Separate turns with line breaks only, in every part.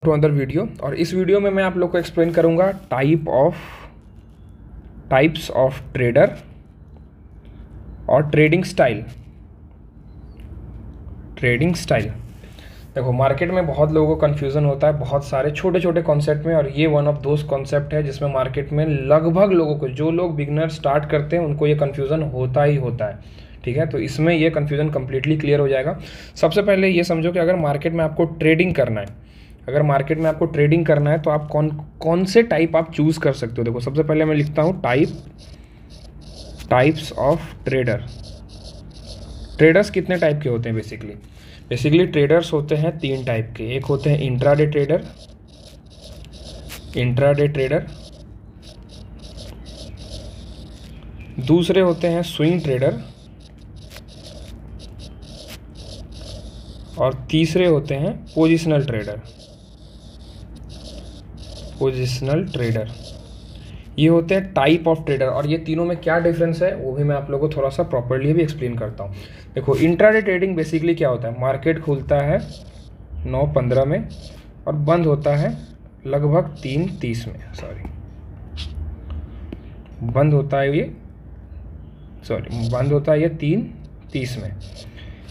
To other video. और इस video में मैं आप लोग को एक्सप्लेन करूंगा टाइप्स ऑफ ट्रेडर और ट्रेडिंग स्टाइल। देखो, मार्केट में बहुत लोगों को कन्फ्यूज़न होता है बहुत सारे छोटे छोटे कॉन्सेप्ट में, और ये वन ऑफ दोज कॉन्सेप्ट है जिसमें मार्केट में लगभग लोगों को, जो लोग बिगनर स्टार्ट करते हैं उनको ये कन्फ्यूज़न होता ही होता है। ठीक है, तो इसमें ये कन्फ्यूज़न कम्प्लीटली क्लियर हो जाएगा। सबसे पहले ये समझो कि अगर मार्केट में आपको ट्रेडिंग करना है, तो आप कौन से टाइप आप चूज़ कर सकते हो। देखो, सबसे पहले मैं लिखता हूँ टाइप्स ऑफ ट्रेडर्स कितने टाइप के होते हैं। बेसिकली ट्रेडर्स होते हैं 3 टाइप के। एक होते हैं इंट्राडे ट्रेडर, दूसरे होते हैं स्विंग ट्रेडर, और तीसरे होते हैं पोजिशनल ट्रेडर। ये होते हैं टाइप ऑफ ट्रेडर। और ये तीनों में क्या डिफरेंस है वो भी मैं आप लोगों को थोड़ा सा प्रॉपर्ली भी एक्सप्लेन करता हूँ। देखो, इंट्राडे ट्रेडिंग बेसिकली क्या होता है, मार्केट खुलता है 9:15 में और बंद होता है लगभग 3:30 में। बंद होता है ये 3:30 में।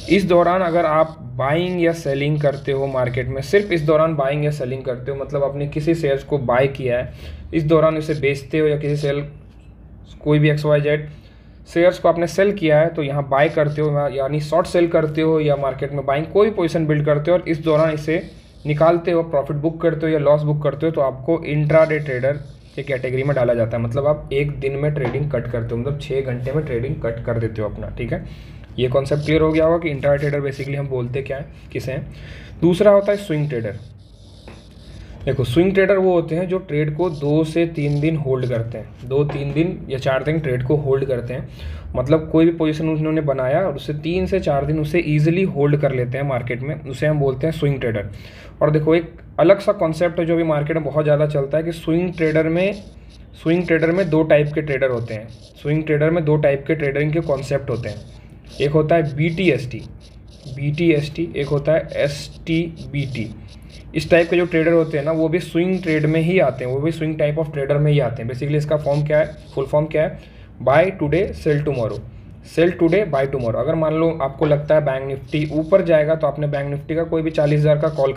इस दौरान अगर आप बाइंग या सेलिंग करते हो मार्केट में, सिर्फ इस दौरान बाइंग या सेलिंग करते हो, मतलब आपने किसी शेयर्स को बाय किया है, इस दौरान उसे बेचते हो, या कोई भी XYZ शेयर्स को आपने सेल किया है तो यहाँ बाय करते हो, यानी शॉर्ट सेल करते हो, या मार्केट में बाइंग कोई पोजीशन बिल्ड करते हो और इस दौरान इसे निकालते हो, प्रॉफिट बुक करते हो या लॉस बुक करते हो, तो आपको इंट्राडे ट्रेडर के कैटेगरी में डाला जाता है। मतलब आप एक दिन में ट्रेडिंग कट करते हो, मतलब 6 घंटे में ट्रेडिंग कट कर देते हो अपना। ठीक है, ये कॉन्सेप्ट क्लियर हो गया होगा कि इंट्राडे ट्रेडर बेसिकली हम बोलते क्या है, किसे हैं। दूसरा होता है स्विंग ट्रेडर। देखो, स्विंग ट्रेडर वो होते हैं जो ट्रेड को 2 से 3 दिन होल्ड करते हैं, 2-3 दिन या 4 दिन ट्रेड को होल्ड करते हैं। मतलब कोई भी पोजीशन उन्होंने बनाया और उससे 3 से 4 दिन उसे ईजिली होल्ड कर लेते हैं मार्केट में, उसे हम बोलते हैं स्विंग ट्रेडर। और देखो, एक अलग सा कॉन्सेप्ट है जो भी मार्केट में बहुत ज़्यादा चलता है कि स्विंग ट्रेडर में 2 टाइप के ट्रेडर होते हैं। स्विंग ट्रेडर में 2 टाइप के ट्रेडिंग के कॉन्सेप्ट होते हैं। एक होता है BTST, एक होता है STBT। इस टाइप के जो ट्रेडर होते हैं ना, वो भी स्विंग ट्रेड में ही आते हैं, वो भी स्विंग टाइप ऑफ ट्रेडर में ही आते हैं। बेसिकली इसका फुल फॉर्म क्या है, buy today sell today buy tomorrow. अगर मान लो आपको लगता है बैंक निफ्टी ऊपर जाएगा, तो आपने बैंक निफ्टी का कोई भी 40,000 का कॉल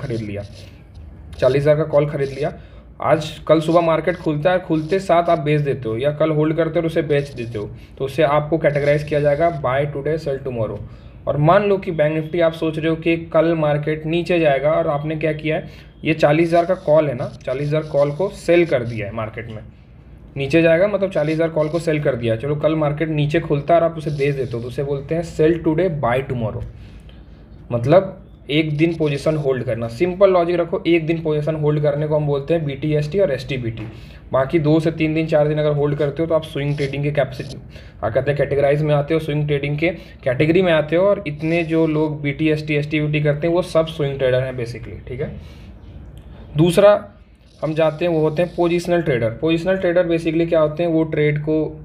खरीद लिया, आज कल सुबह मार्केट खुलता है, खुलते साथ आप बेच देते हो, या कल होल्ड करते हो और उसे बेच देते हो, तो उससे आपको कैटेगराइज किया जाएगा बाय टुडे सेल टुमारो। और मान लो कि बैंक निफ्टी आप सोच रहे हो कि कल मार्केट नीचे जाएगा, और आपने क्या किया है, ये 40,000 का कॉल है ना, 40,000 कॉल को सेल कर दिया है मार्केट में। नीचे जाएगा मतलब 40,000 कॉल को सेल कर दिया, चलो कल मार्केट नीचे खुलता है और आप उसे बेच देते हो, तो उसे बोलते हैं सेल टुडे बाय टुमारो। मतलब एक दिन पोजीशन होल्ड करना। सिंपल लॉजिक रखो, एक दिन पोजीशन होल्ड करने को हम बोलते हैं BTST और STBT। बाकी 2 से 3 दिन 4 दिन अगर होल्ड करते हो तो आप स्विंग ट्रेडिंग के कैटेगराइज में आते हो, स्विंग ट्रेडिंग के कैटेगरी में आते हो। और इतने जो लोग BTST STBT करते हैं वो सब स्विंग ट्रेडर हैं बेसिकली। ठीक है, दूसरा हम जाते हैं, वो होते हैं पोजिशनल ट्रेडर बेसिकली क्या होते हैं, वो ट्रेड को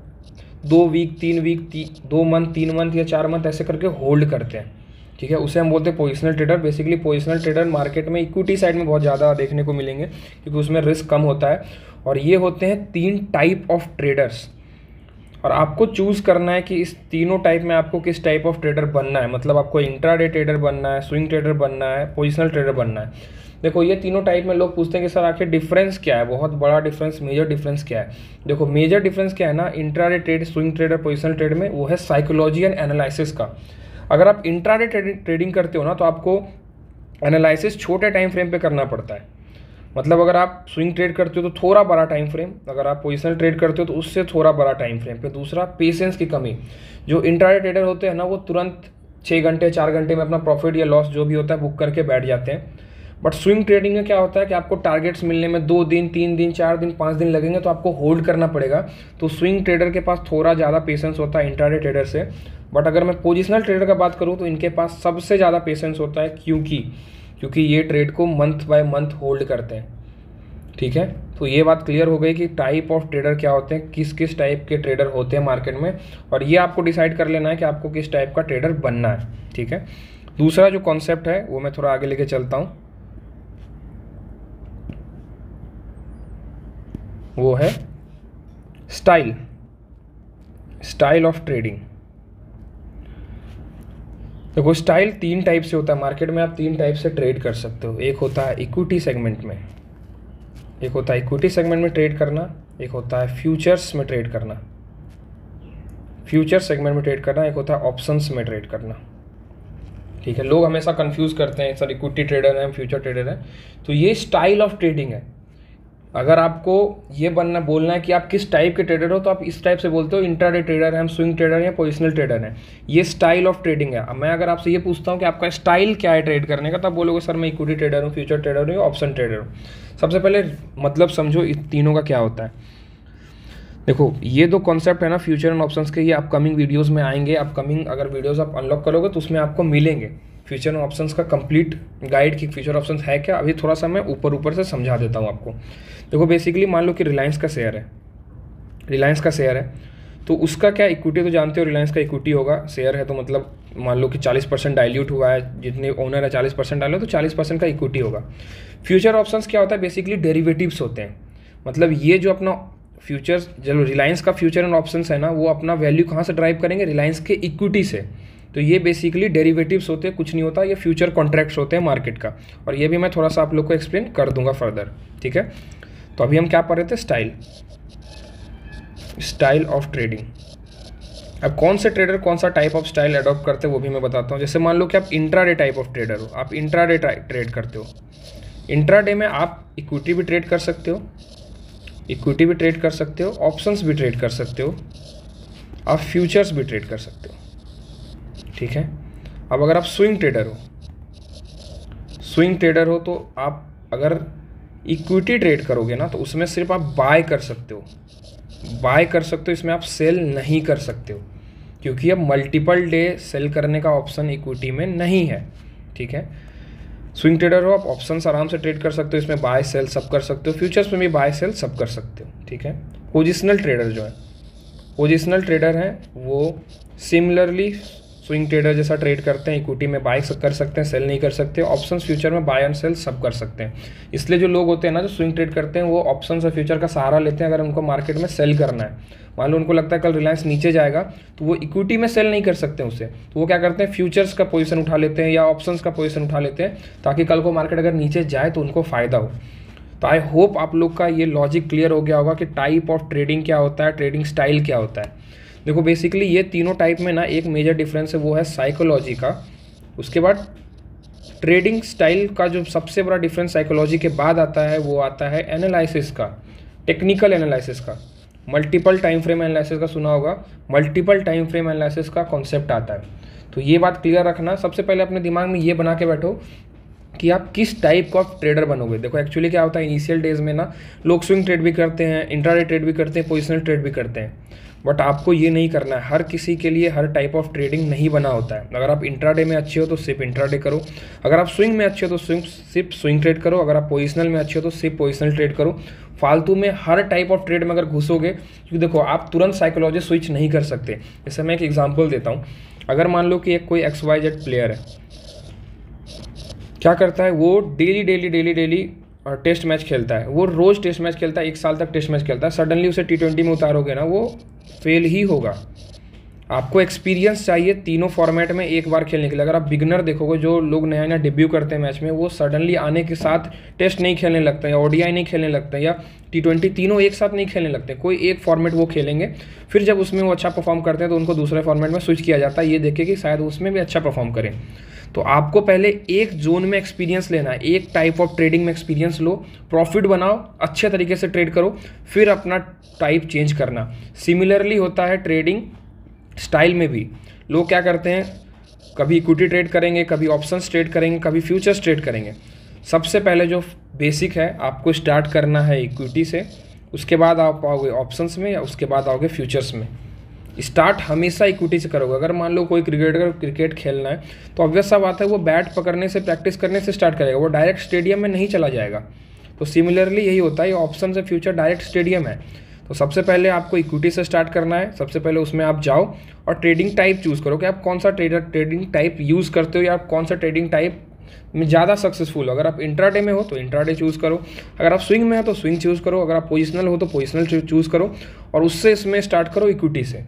2 वीक 3 वीक 2 मंथ 3 मंथ या 4 मंथ ऐसे करके होल्ड करते हैं। ठीक है, उसे हम बोलते हैं positional trader. Basically positional trader market में इक्विटी साइड में बहुत ज़्यादा देखने को मिलेंगे, क्योंकि उसमें रिस्क कम होता है। और ये होते हैं 3 टाइप ऑफ ट्रेडर्स, और आपको चूज़ करना है कि इस तीनों टाइप में आपको किस टाइप ऑफ ट्रेडर बनना है। मतलब आपको इंट्राडे ट्रेडर बनना है, स्विंग ट्रेडर बनना है, पोजिशनल ट्रेडर बनना है। देखो, ये तीनों टाइप में लोग पूछते हैं कि सर आखिर डिफरेंस क्या है, बहुत बड़ा डिफरेंस, मेजर डिफरेंस क्या है। देखो, मेजर डिफरेंस क्या है ना, intraday trade, swing trader, positional trade में, वो है साइकोलॉजी एंड एनालिसिस का। अगर आप इंट्राडे ट्रेडिंग करते हो ना, तो आपको एनालिसिस छोटे टाइम फ्रेम पे करना पड़ता है। मतलब अगर आप स्विंग ट्रेड करते हो तो थोड़ा बड़ा टाइम फ्रेम, अगर आप पोजिशनल ट्रेड करते हो तो उससे थोड़ा बड़ा टाइम फ्रेम पे। दूसरा, पेशेंस की कमी। जो इंट्राडे ट्रेडर होते हैं ना, वो तुरंत 6 घंटे 4 घंटे में अपना प्रॉफिट या लॉस जो भी होता है बुक करके बैठ जाते हैं। बट स्विंग ट्रेडिंग में क्या होता है कि आपको टारगेट्स मिलने में 2 दिन 3 दिन 4 दिन 5 दिन लगेंगे, तो आपको होल्ड करना पड़ेगा। तो स्विंग ट्रेडर के पास थोड़ा ज़्यादा पेशेंस होता है इंट्राडे ट्रेडर से। बट अगर मैं पोजिशनल ट्रेडर का बात करूँ तो इनके पास सबसे ज़्यादा पेशेंस होता है, क्योंकि ये ट्रेड को मंथ बाय मंथ होल्ड करते हैं। ठीक है, तो ये बात क्लियर हो गई कि टाइप ऑफ ट्रेडर क्या होते हैं, किस किस टाइप के ट्रेडर होते हैं मार्केट में, और ये आपको डिसाइड कर लेना है कि आपको किस टाइप का ट्रेडर बनना है। ठीक है, दूसरा जो कॉन्सेप्ट है वो मैं थोड़ा आगे लेके चलता हूँ। वो है स्टाइल, स्टाइल ऑफ ट्रेडिंग। देखो स्टाइल 3 टाइप से होता है मार्केट में, आप 3 टाइप से ट्रेड कर सकते हो। एक होता है इक्विटी सेगमेंट में, एक होता है इक्विटी सेगमेंट में ट्रेड करना, एक होता है फ्यूचर्स में ट्रेड करना, फ्यूचर सेगमेंट में ट्रेड करना, एक होता है ऑप्शंस में ट्रेड करना। ठीक है, लोग हमेशा कंफ्यूज करते हैं सर इक्विटी ट्रेडर हैं, फ्यूचर ट्रेडर हैं। तो ये स्टाइल ऑफ ट्रेडिंग है। अगर आपको ये बोलना है कि आप किस टाइप के ट्रेडर हो, तो आप इस टाइप से बोलते हो इंट्राडे ट्रेडर हैं, हम स्विंग ट्रेडर हैं, पोजिशनल ट्रेडर हैं। ये स्टाइल ऑफ ट्रेडिंग है। अब मैं अगर आपसे ये पूछता हूँ कि आपका स्टाइल क्या है ट्रेड करने का, तो आप बोलोगे सर मैं इक्विटी ट्रेडर हूँ, फ्यूचर ट्रेडर हूँ, ऑप्शन ट्रेडर हूँ। सबसे पहले मतलब समझो इन तीनों का क्या होता है। देखो ये 2 कॉन्सेप्ट है ना, फ्यूचर एंड ऑप्शंस के, ये अपकमिंग वीडियोस में आएंगे। अपकमिंग अगर वीडियोस आप अनलॉक करोगे तो उसमें आपको मिलेंगे फ्यूचर एंड ऑप्शंस का कंप्लीट गाइड कि फ्यूचर ऑप्शंस है क्या। अभी थोड़ा सा मैं ऊपर से समझा देता हूँ आपको। देखो बेसिकली मान लो कि रिलायंस का शेयर है, रिलायंस का शेयर है, तो उसका क्या इक्विटी तो जानते हो, रिलायंस का इक्विटी होगा। शेयर है तो मतलब मान लो कि 40% डाइल्यूट हुआ है, जितने ओनर है 40% डालो तो 40% का इक्विटी होगा। फ्यूचर ऑप्शंस क्या होता है, बेसिकली डेरिवेटिव्स होते हैं। मतलब ये जो अपना फ्यूचर्स, जो रिलायंस का फ्यूचर एंड ऑप्शंस है ना, वो अपना वैल्यू कहाँ से ड्राइव करेंगे, रिलायंस के इक्विटी से। तो ये बेसिकली डेरिवेटिव्स होते हैं, कुछ नहीं होता, ये फ्यूचर कॉन्ट्रैक्ट्स होते हैं मार्केट का। और ये भी मैं थोड़ा सा आप लोग को एक्सप्लेन कर दूंगा फर्दर। ठीक है, तो अभी हम क्या पढ़ रहे थे, स्टाइल, स्टाइल ऑफ ट्रेडिंग। अब कौन से ट्रेडर कौन सा टाइप ऑफ स्टाइल अडॉप्ट करते हैं वो भी मैं बताता हूँ। जैसे मान लो कि आप इंट्राडे टाइप ऑफ ट्रेडर हो, आप इंट्राडे ट्रेड करते हो। इंट्राडे में आप इक्विटी भी ट्रेड कर सकते हो, इक्विटी भी ट्रेड कर सकते हो, ऑप्शंस भी ट्रेड कर सकते हो, आप फ्यूचर्स भी ट्रेड कर सकते हो। ठीक है, अब अगर आप स्विंग ट्रेडर हो, स्विंग ट्रेडर हो तो आप अगर इक्विटी ट्रेड करोगे ना, तो उसमें सिर्फ आप बाय कर सकते हो, बाय कर सकते हो, इसमें आप सेल नहीं कर सकते हो, क्योंकि अब मल्टीपल डे सेल करने का ऑप्शन इक्विटी में नहीं है। ठीक है, स्विंग ट्रेडर हो, आप ऑप्शंस आराम से ट्रेड कर सकते हो, इसमें बाय सेल सब कर सकते हो, फ्यूचर्स में भी बाय सेल सब कर सकते हो। ठीक है, पोजिशनल ट्रेडर जो है, पोजिशनल ट्रेडर हैं वो सिमिलरली स्विंग ट्रेडर जैसा ट्रेड करते हैं, इक्विटी में बाय कर सकते हैं, सेल नहीं कर सकते, ऑप्शंस फ्यूचर में बाय एंड सेल सब कर सकते हैं। इसलिए जो लोग होते हैं ना जो स्विंग ट्रेड करते हैं, वो ऑप्शंस और फ्यूचर का सहारा लेते हैं अगर उनको मार्केट में सेल करना है। मान लो उनको लगता है कल रिलायंस नीचे जाएगा, तो वो इक्विटी में सेल नहीं कर सकते उसे, तो वो क्या करते हैं, फ्यूचर्स का पोजीशन उठा लेते हैं या ऑप्शंस का पोजीशन उठा लेते हैं, ताकि कल को मार्केट अगर नीचे जाए तो उनको फ़ायदा हो। तो आई होप आप लोग का ये लॉजिक क्लियर हो गया होगा कि टाइप ऑफ ट्रेडिंग क्या होता है, ट्रेडिंग स्टाइल क्या होता है। देखो बेसिकली ये तीनों टाइप में ना एक मेजर डिफरेंस है, वो है साइकोलॉजी का। उसके बाद ट्रेडिंग स्टाइल का जो सबसे बड़ा डिफरेंस साइकोलॉजी के बाद आता है, वो आता है एनालिसिस का, टेक्निकल एनालिसिस का। मल्टीपल टाइम फ्रेम एनालिसिस का सुना होगा, मल्टीपल टाइम फ्रेम एनालिसिस का कॉन्सेप्ट आता है। तो ये बात क्लियर रखना, सबसे पहले अपने दिमाग में ये बना के बैठो कि आप किस टाइप का ट्रेडर बनोगे। देखो एक्चुअली क्या होता है, इनिशियल डेज में ना लोग स्विंग ट्रेड भी करते हैं, इंट्राडे ट्रेड भी करते हैं, पोजिशनल ट्रेड भी करते हैं, बट आपको ये नहीं करना है। हर किसी के लिए हर टाइप ऑफ ट्रेडिंग नहीं बना होता है। अगर आप इंट्राडे में अच्छे हो तो सिर्फ इंट्राडे करो, अगर आप स्विंग में अच्छे हो तो सिर्फ स्विंग ट्रेड करो, अगर आप पोजिशनल में अच्छे हो तो सिर्फ पोजिशनल ट्रेड करो। फालतू में हर टाइप ऑफ ट्रेड में अगर घुसोगे, क्योंकि देखो आप तुरंत साइकोलॉजी स्विच नहीं कर सकते। जैसे मैं एक एग्जाम्पल देता हूँ, अगर मान लो कि एक कोई XYZ प्लेयर है, क्या करता है वो डेली टेस्ट मैच खेलता है, वो रोज़ टेस्ट मैच खेलता है, 1 साल तक टेस्ट मैच खेलता है। सडनली उसे T20 में उतारोगे ना, वो फेल ही होगा। आपको एक्सपीरियंस चाहिए तीनों फॉर्मेट में एक बार खेलने के लिए। अगर आप बिगनर देखोगे, जो लोग नया नया डेब्यू करते हैं मैच में, वो सडनली आने के साथ टेस्ट नहीं खेलने लगते हैं, ODI नहीं खेलने लगते हैं, या T20, तीनों एक साथ नहीं खेलने लगते हैं। कोई एक फॉर्मेट वो खेलेंगे, फिर जब उसमें वो अच्छा परफॉर्म करते हैं तो उनको दूसरे फॉर्मेट में स्विच किया जाता है, ये देखे कि शायद उसमें भी अच्छा परफॉर्म करें। तो आपको पहले एक जोन में एक्सपीरियंस लेना है, एक टाइप ऑफ ट्रेडिंग में एक्सपीरियंस लो, प्रॉफिट बनाओ, अच्छे तरीके से ट्रेड करो, फिर अपना टाइप चेंज करना। सिमिलरली होता है ट्रेडिंग स्टाइल में भी। लोग क्या करते हैं, कभी इक्विटी ट्रेड करेंगे, कभी ऑप्शंस ट्रेड करेंगे, कभी फ्यूचर्स ट्रेड करेंगे। सबसे पहले जो बेसिक है, आपको स्टार्ट करना है इक्विटी से, उसके बाद आप आओगे ऑप्शंस में, या उसके बाद आओगे फ्यूचर्स में। स्टार्ट हमेशा इक्विटी से करोगे। अगर मान लो कोई क्रिकेटर क्रिकेट खेलना है, तो ऑब्वियस सा बात है वो बैट पकड़ने से, प्रैक्टिस करने से स्टार्ट करेगा, वो डायरेक्ट स्टेडियम में नहीं चला जाएगा। तो सिमिलरली यही होता है, ये ऑप्शन से फ्यूचर डायरेक्ट स्टेडियम है। तो सबसे पहले आपको इक्विटी से स्टार्ट करना है। सबसे पहले उसमें आप जाओ और ट्रेडिंग टाइप चूज़ करो कि आप कौन सा ट्रेडिंग टाइप यूज़ करते हो, या आप कौन सा ट्रेडिंग टाइप में ज़्यादा सक्सेसफुल हो। अगर आप इंट्राडे में हो तो इंट्राडे चूज़ करो, अगर आप स्विंग में हो तो स्विंग चूज़ करो, अगर आप पोजिशनल हो तो पोजिशनल चूज़ करो, और उससे इसमें स्टार्ट करो इक्विटी से,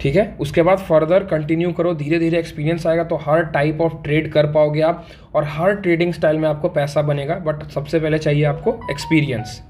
ठीक है। उसके बाद फर्दर कंटिन्यू करो, धीरे धीरे एक्सपीरियंस आएगा तो हर टाइप ऑफ ट्रेड कर पाओगे आप, और हर ट्रेडिंग स्टाइल में आपको पैसा बनेगा। बट सबसे पहले चाहिए आपको एक्सपीरियंस।